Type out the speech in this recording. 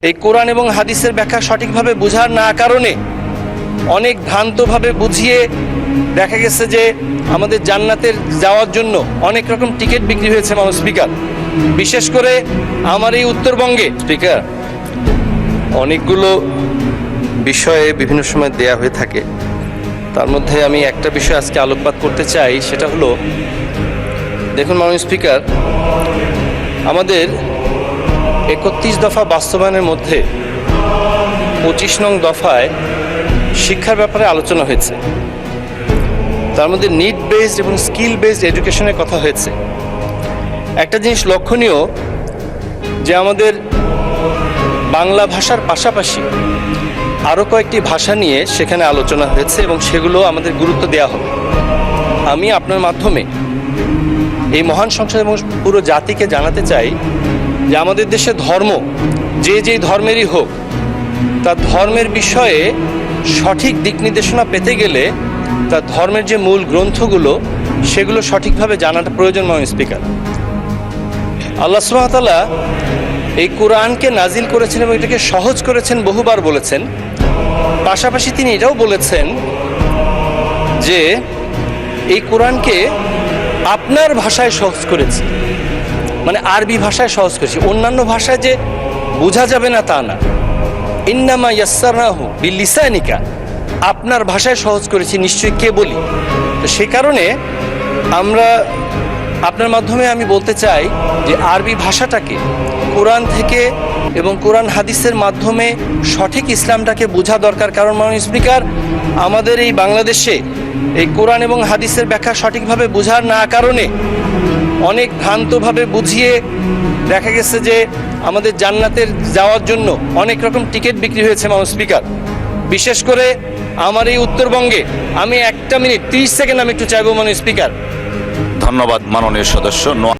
এই কোরআন এবং হাদিসের ব্যাখ্যা সঠিকভাবে বোঝার না কারণে অনেক ভ্রান্তভাবে বুঝিয়ে দেখা গেছে যে আমাদের জান্নাতের যাওয়ার জন্য অনেক রকম টিকিট বিক্রি হয়েছে মাননীয় স্পিকার। বিশেষ করে আমার এই উত্তরবঙ্গে স্পিকার অনেকগুলো বিষয়ে বিভিন্ন সময় দেয়া হয়ে থাকে। তার মধ্যে আমি একটা বিষয় আজকে আলোকপাত করতে চাই, সেটা হলো, দেখুন মাননীয় স্পিকার, আমাদের 31 দফা বাস্তবায়নের মধ্যে 25 নং দফায় শিক্ষার ব্যাপারে আলোচনা হয়েছে। তার মধ্যে নিড বেসড এবং স্কিল বেসড এডুকেশনের কথা হয়েছে। একটা জিনিস লক্ষণীয় যে আমাদের বাংলা ভাষার পাশাপাশি আরও কয়েকটি ভাষা নিয়ে সেখানে আলোচনা হয়েছে এবং সেগুলো আমাদের গুরুত্ব দেওয়া হবে। আমি আপনার মাধ্যমে এই মহান সংসদ এবং পুরো জাতিকে জানাতে চাই যে আমাদের দেশে ধর্ম যেই ধর্মেরই হোক, তার ধর্মের বিষয়ে সঠিক দিক নির্দেশনা পেতে গেলে তার ধর্মের যে মূল গ্রন্থগুলো সেগুলো সঠিকভাবে জানাটা প্রয়োজন। মাননীয় স্পিকার, আল্লাহ সুবহানাহু ওয়া তাআলা এই কোরআনকে নাজিল করেছেন এবং এটাকে সহজ করেছেন, বহুবার বলেছেন। পাশাপাশি তিনি এটাও বলেছেন যে এই কোরআনকে আপনার ভাষায় সহজ করেছি, মানে আরবি ভাষায় সহজ করেছি। অন্যান্য ভাষায় যে বোঝা যাবে না তা না। ইন্নামা ইয়াসসারনাহু বিলিসানিকা, আপনার ভাষায় সহজ করেছি, নিশ্চয়ই কে বলি। তো সে কারণে আমরা আপনার মাধ্যমে আমি বলতে চাই যে আরবি ভাষাটাকে কোরআন থেকে এবং কোরআন হাদিসের মাধ্যমে সঠিক ইসলামটাকে বোঝা দরকার। কারণ মাননীয় স্পিকার, আমাদের এই বাংলাদেশে এই কোরআন এবং হাদিসের ব্যাখ্যা সঠিকভাবে বোঝার না কারণে অনেক ভ্রান্তভাবে বুঝিয়ে দেখা গেছে যে আমাদের জান্নাতের যাওয়ার জন্য অনেক রকম টিকিট বিক্রি হয়েছে মাননীয় স্পিকার। বিশেষ করে আমার এই উত্তরবঙ্গে আমি 1 মিনিট 30 সেকেন্ড আমি একটু চাইবো মাননীয় স্পিকার। ধন্যবাদ মাননীয় সদস্য।